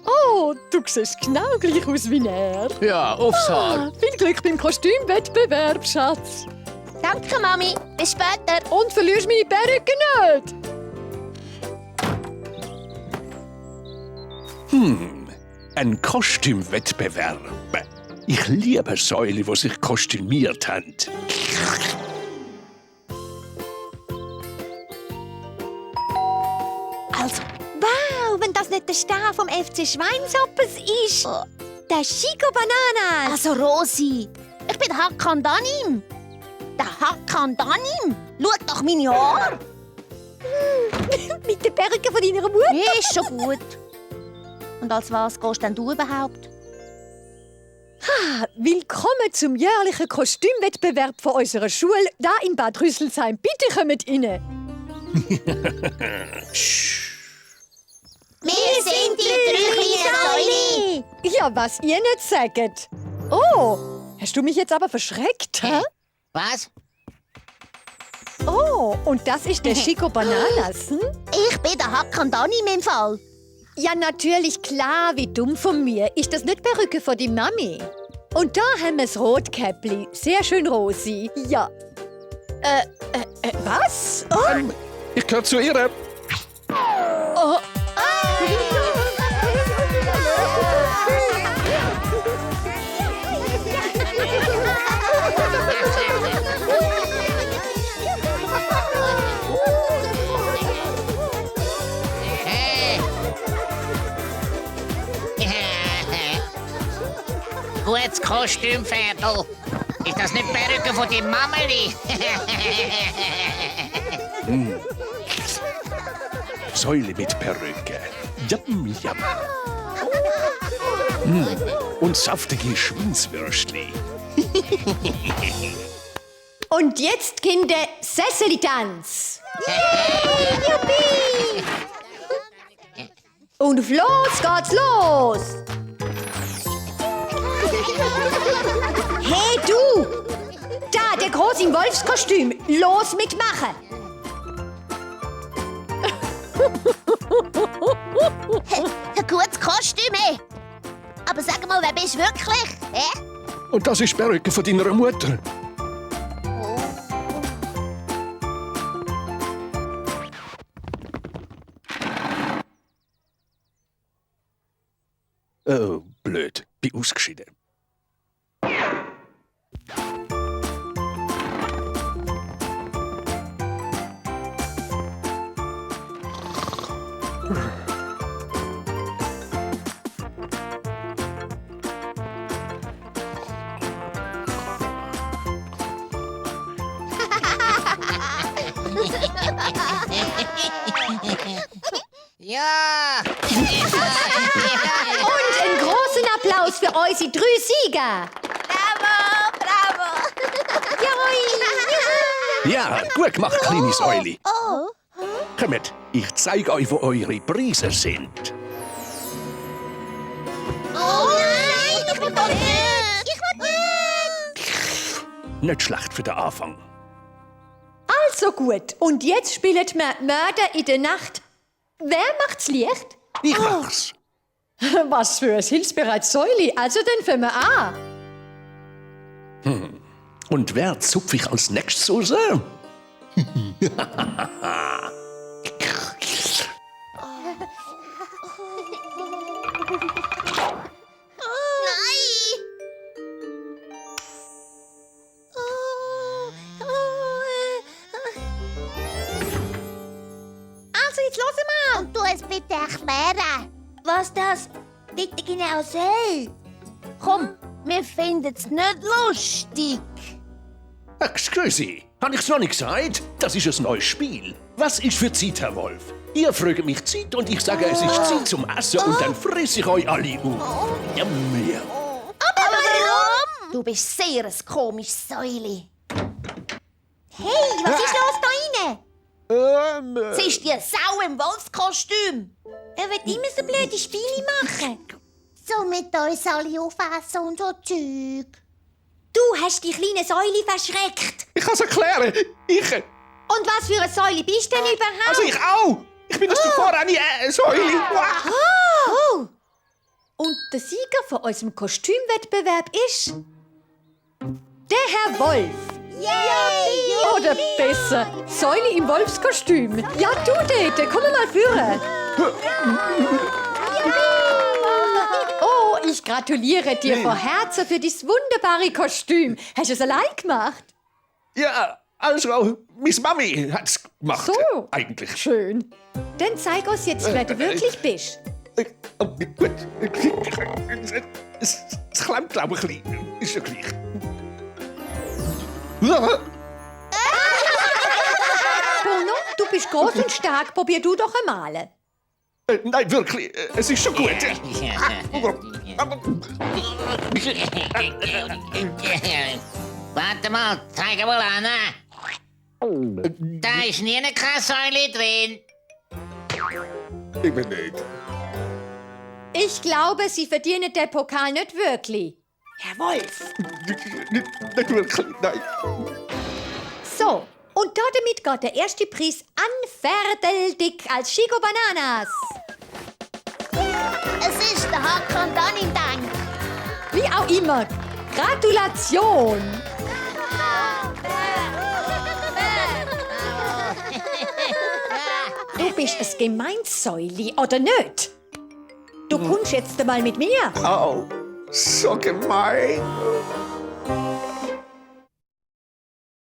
Oh, du siehst genau gleich aus wie er. Ja, aufs Haar. Viel Glück beim Kostümwettbewerb, Schatz. Danke, Mami. Bis später. Und verlierst meine Perücke nicht. Ein Kostümwettbewerb. Ich liebe Säule, die sich kostümiert haben. Also, wow, wenn das nicht der Star vom FC Schweinsoppes ist. Der Chico Bananas. Also, Rosi, ich bin Hakan Danim. Der Hakan Danim? Schau doch meine Haare. Mit der Perücke von deiner Mutter. Nee, ist schon gut. Und als was gehst denn du überhaupt? Willkommen zum jährlichen Kostümwettbewerb von unserer Schule, da in Bad Rüsselsheim. Bitte kommt rein. Wir sind die drei kleinen Säule. Ja, was ihr nicht sagt. Oh, hast du mich jetzt aber verschreckt, hä? Was? Oh, und das ist der Chico Bananas, hm? Ich bin der Hakan Danim im Fall. Ja, natürlich, klar, wie dumm von mir. Ist das nicht die Perücke von die Mami? Und da haben wir das Rotkäppli. Sehr schön, Rosi. Ja. Was? Oh. Ich gehöre zu ihr. Oh. Gutes Kostüm, Pferdl. Ist das nicht die Perücke von deinem Mameli? Säule mit Perücke. Yum, yum. Und saftige Schweinswürstli. Und jetzt, Kinder, Sesseli-Tanz. Und auf los geht's los. Hey, du! Da, der Groß im Wolfskostüm. Los mitmachen. Ein gutes Kostüm, hey. Aber sag mal, wer bist du wirklich? Und das ist die Perücke von deiner Mutter. Oh, blöd. Bin ausgeschieden. Ja! Und einen großen Applaus für unsere 3 Sieger. Ja, gut gemacht, kleine Säule. Kommt, ich zeige euch, wo eure Preise sind. Oh nein, ich will nicht! Ich will nicht! Nicht schlecht für den Anfang. Also gut. Und jetzt spielen wir Mörder in der Nacht. Wer macht's Licht? Ich mach's. Was für ein hilfsbereites Säuli. Also dann fangen wir an. Und wer zupf ich als nächstes raus? Nein! Also, jetzt hören wir. Und du es bitte erklären. Was das bitte genau soll. Komm, wir finden es nicht lustig. Excuse, habe ich's noch nicht gesagt? Das ist ein neues Spiel. Was ist für Zeit, Herr Wolf? Ihr fragt mich Zeit und ich sage, es ist Zeit zum Essen und dann fresse ich euch alle auf. Yum, yum. Aber warum? Du bist sehr ein komisches Säuli. Hey, was ist los da rein? Sie ist die Sau im Wolfskostüm. Er wird immer so blöde Spiele machen. So mit uns alle aufessen und so Zeug. Du hast die kleine Säule verschreckt. Ich kann's erklären. Ich... Und was für eine Säule bist du denn überhaupt? Also ich auch. Ich bin das zuvor an die Säule. Oh! Und der Sieger von unserem Kostümwettbewerb ist... der Herr Wolf. Yay! Oder besser, Säule im Wolfskostüm. Ja, du, Dete, komm mal führen. Oh, ich gratuliere dir von Herzen für dieses wunderbare Kostüm. Hast du es allein gemacht? Ja, also, Miss Mami hat's gemacht. So. Eigentlich. Schön. Dann zeig uns jetzt, wer du wirklich bist. Gut. Es klemmt, glaube ich, ein bisschen. Ist ja gleich. Bruno, du bist groß und stark. Probier du doch einmal. Nein, wirklich. Es ist schon gut. Warte mal, zeig mal an. Da ist nie eine Säule drin. Ich bin nicht. Ich glaube, Sie verdienen den Pokal nicht wirklich. Herr Wolf. Nicht wirklich, nein. So, und damit geht der erste Preis an Ferdeldick als Chico Bananas. Es ist der Hakan Danim Dank. Wie auch immer. Gratulation. Du bist ein Gemeinsäuli, oder nicht? Du kommst jetzt mal mit mir. Oh, so gemein.